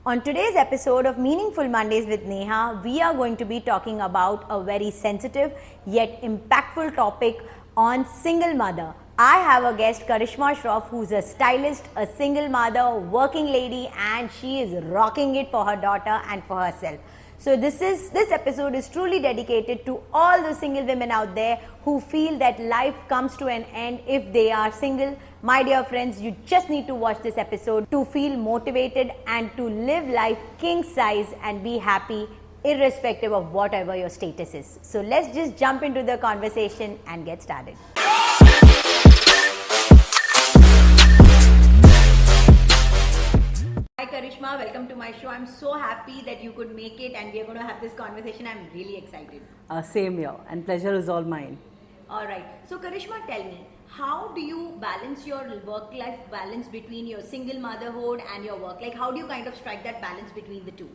On today's episode of Meaningful Mondays with Neha, we are going to be talking about a very sensitive yet impactful topic on single mother. I have a guest, Karishma Shroff, who's a stylist, a single mother, working lady, and she is rocking it for her daughter and for herself. So this episode is truly dedicated to all the single women out there who feel that life comes to an end if they are single. My dear friends, you just need to watch this episode to feel motivated and to live life king size and be happy irrespective of whatever your status is. So let's just jump into the conversation and get started. Hi Karishma, welcome to my show. I'm so happy that you could make it and we are going to have this conversation. I'm really excited. Same here, and pleasure is all mine. Alright, so Karishma, tell me, how do you balance your work-life balance between your single motherhood and your work? Like, how do you kind of strike that balance between the two?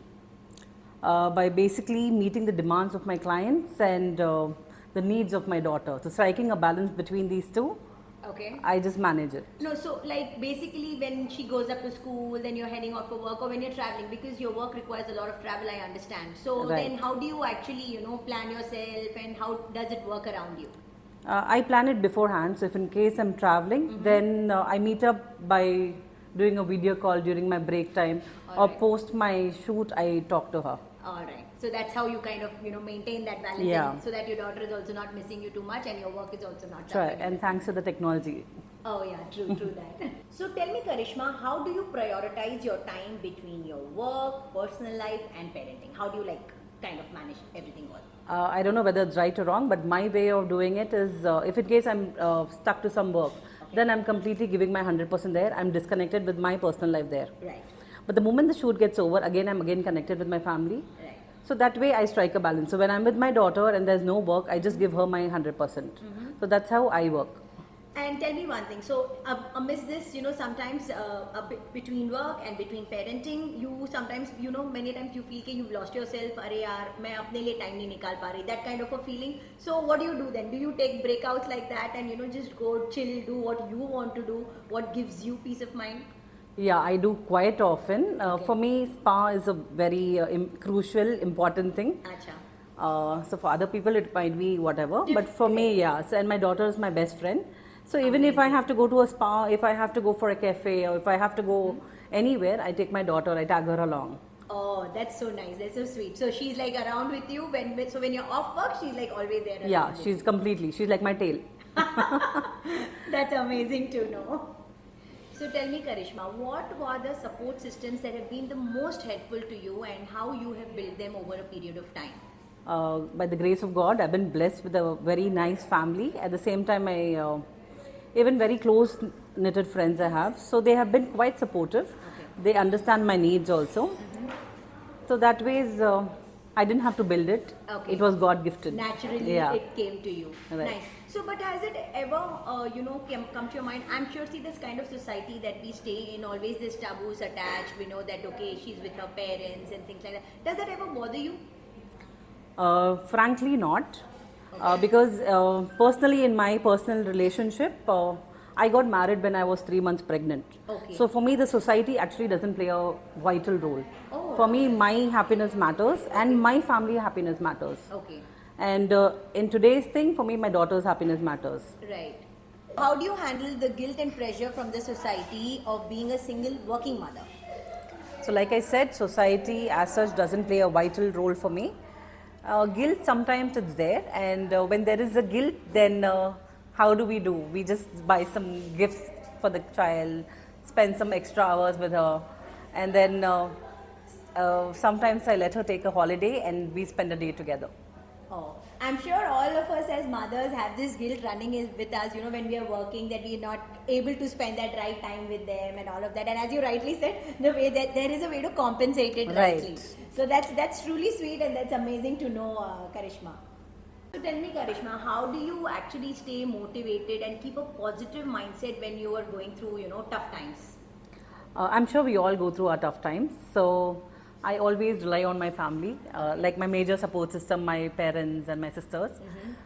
By basically meeting the demands of my clients and the needs of my daughter. So striking a balance between these two, Okay. I just manage it. No, so like basically when she goes up to school, then you're heading off for work, or when you're traveling, because your work requires a lot of travel, I understand. So Right. then how do you actually, plan yourself and how does it work around you? I plan it beforehand, so if in case I'm traveling, then I meet up by doing a video call during my break time, or Alright. post my shoot, I talk to her. Alright, so that's how you kind of, maintain that balance Yeah. so that your daughter is also not missing you too much and your work is also not Try, suffering. and thanks to the technology. Oh yeah, true that. So tell me Karishma, how do you prioritize your time between your work, personal life and parenting? How do you kind of manage everything all? I don't know whether it's right or wrong, but my way of doing it is if in case I'm stuck to some work, then I'm completely giving my 100% there. I'm disconnected with my personal life there. Right, But the moment the shoot gets over, I'm again connected with my family. right. So that way I strike a balance. So when I'm with my daughter and there's no work, I just give her my 100%. So that's how I work. And tell me one thing, so amidst this, sometimes between work and between parenting, you sometimes, many times you feel that you've lost yourself, अरे यार मैं अपने लिए time नहीं निकाल पा रही, that kind of a feeling. So what do you do then? Do you take breakouts like that and just go chill, do what you want to do, what gives you peace of mind? Yeah, I do quite often. For me, spa is a very crucial, important thing. Acha. So for other people, it might be whatever. But for me, yeah. So, and my daughter is my best friend. So even if I have to go to a spa, if I have to go for a cafe, or if I have to go anywhere, I take my daughter, I tag her along. Oh, that's so nice. That's so sweet. So she's around with you when you're off work, she's always there. Yeah, around with she's completely, she's like my tail. That's amazing to know. So tell me Karishma, what were the support systems that have been the most helpful to you and how you have built them over a period of time? By the grace of God, I've been blessed with a very nice family. At the same time, I even very close knitted friends I have. So they have been quite supportive. Okay. They understand my needs also. So that ways, I didn't have to build it. Okay. It was God gifted. Naturally, Yeah. it came to you. Right. Nice. So, but has it ever, come to your mind? I'm sure, see, this kind of society that we stay in, always this taboos attached. We know that, okay, she's with her parents and things like that. Does that ever bother you? Frankly, not. Because personally, in my personal relationship, I got married when I was 3 months pregnant. Okay. So for me, the society actually doesn't play a vital role. Oh. For me, my happiness matters and my family happiness matters. Okay. And in today's thing, for me, my daughter's happiness matters. Right. How do you handle the guilt and pressure from the society of being a single working mother? So like I said, society as such doesn't play a vital role for me. Guilt, sometimes it's there, and when there is a guilt, then how do? We just buy some gifts for the child, spend some extra hours with her, and then sometimes I let her take a holiday and we spend a day together. Oh, I'm sure all of us as mothers have this guilt running with us, when we are working, that we are not able to spend that right time with them and all of that. And as you rightly said, the way that there is a way to compensate it rightly. Right. So that's truly sweet and that's amazing to know, Karishma. So tell me, Karishma, how do you actually stay motivated and keep a positive mindset when you are going through, tough times? I'm sure we all go through our tough times. So I always rely on my family, like my major support system, my parents and my sisters.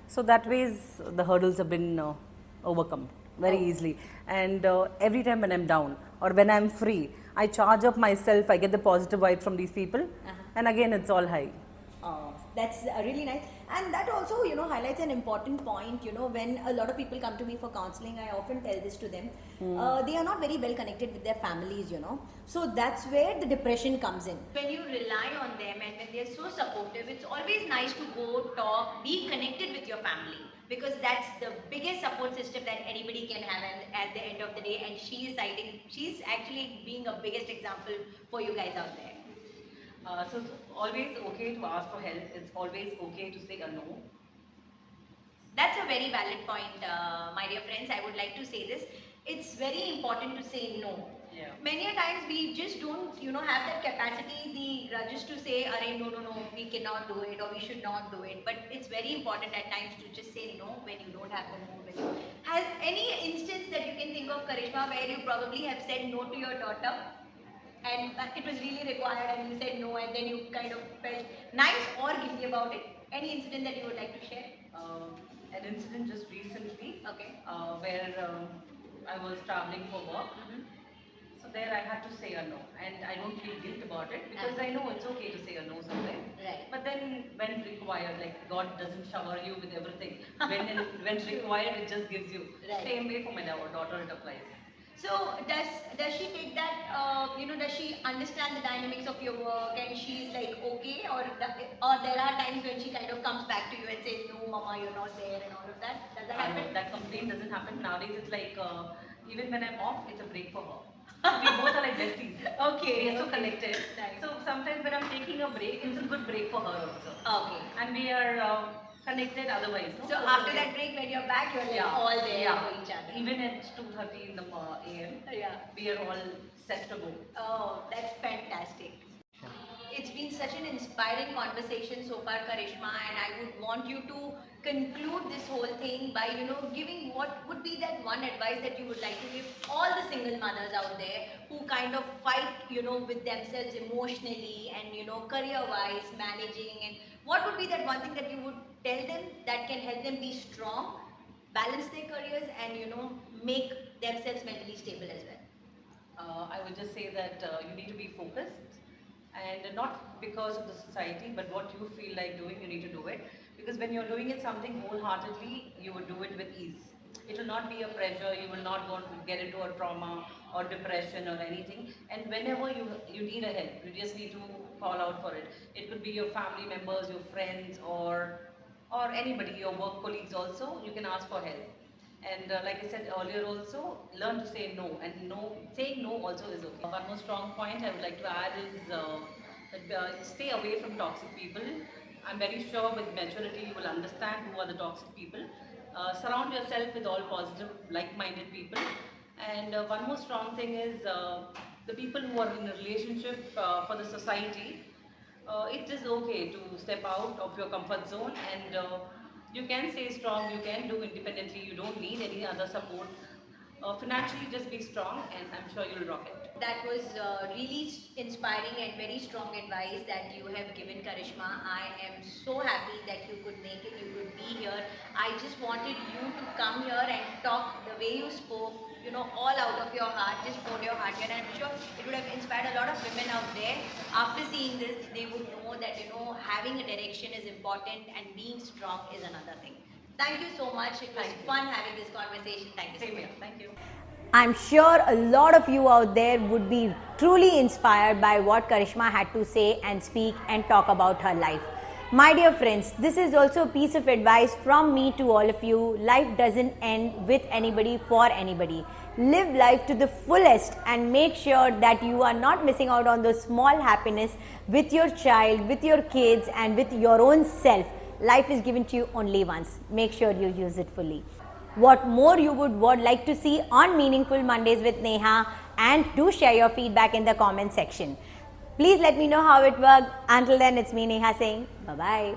So that ways the hurdles have been overcome very easily. And every time when I'm down or when I'm free, I charge up myself, I get the positive vibe from these people, and again it's all high. That's really nice, and that also highlights an important point. When a lot of people come to me for counseling, I often tell this to them. They are not very well connected with their families, so that's where the depression comes in. When you rely on them and when they're so supportive, it's always nice to go talk, be connected with your family, because that's the biggest support system that anybody can have. And at the end of the day, and she's actually being a biggest example for you guys out there. So it's always okay to ask for help. It's always okay to say a no. That's a very valid point, my dear friends. I would like to say this. It's very important to say no. Yeah. Many a times we just don't, have that capacity, just to say, "Arey, no, we cannot do it, or we should not do it." But it's very important at times to just say no when you don't have the mood. Has any instance that you can think of, Karishma, where you probably have said no to your daughter, and it was really required, and you said no, and then you kind of felt nice or guilty about it? Any incident that you would like to share? An incident just recently, Okay. Where I was traveling for work. So there I had to say a no, and I don't feel guilt about it, because I know it's okay to say a no sometimes. Right. But then when required, like God doesn't shower you with everything. When required, it just gives you. Right. Same way for my daughter, it applies. So does she take that, does she understand the dynamics of your work, and she's like okay, or there are times when she kind of comes back to you and says, "No, Mama, you're not there," and all of that? Does that happen? That complaint doesn't happen nowadays. It's like even when I'm off, it's a break for her. We both are like besties. Okay. We are so connected. Nice. So sometimes when I'm taking a break, it's a good break for her also. Okay. And we are connected otherwise. No? So after that break, when you're back, you're like all there for each other. Even at 2:30 in the a.m. Yeah. We are all set to go. Oh, that's fantastic. It's been such an inspiring conversation so far, Karishma, and I would want you to conclude this whole thing by, giving what would be that one advice that you would like to give all the single mothers out there who kind of fight, with themselves emotionally and, career-wise, managing, and what would be that one thing that you would tell them that can help them be strong, balance their careers, and, make themselves mentally stable as well? I would just say that you need to be focused, and not because of the society, but what you feel like doing, you need to do it. Because when you're doing it something wholeheartedly, you would do it with ease. It will not be a pressure, you will not go to get into a trauma or depression or anything. And whenever you need a help, you just need to call out for it. It could be your family members, your friends, or anybody, your work colleagues also, you can ask for help. And like I said earlier also, learn to say no, and saying no also is okay. One more strong point I would like to add is that stay away from toxic people. I'm very sure with maturity you will understand who are the toxic people. Surround yourself with all positive, like-minded people. And one more strong thing is the people who are in a relationship for the society. It is okay to step out of your comfort zone, and you can stay strong, you can do independently, you don't need any other support. Financially, just be strong, and I'm sure you'll rock it. That was really inspiring and very strong advice that you have given, Karishma. I am so happy that you could make it, you could be here. I just wanted you to come here and talk the way you spoke, all out of your heart, just poured your heart here. And I'm sure it would have inspired a lot of women out there. After seeing this, they would know that, having a direction is important and being strong is another thing. Thank you so much. It was fun having this conversation. Thank you. Same here. Thank you. I'm sure a lot of you out there would be truly inspired by what Karishma had to say and speak and talk about her life. My dear friends, this is also a piece of advice from me to all of you. Life doesn't end with anybody for anybody. Live life to the fullest and make sure that you are not missing out on those small happiness with your child, with your kids, and with your own self. Life is given to you only once. Make sure you use it fully. What more you would like to see on Meaningful Mondays with Neha, and do share your feedback in the comment section. Please let me know how it worked. Until then, it's me, Neha, saying bye-bye.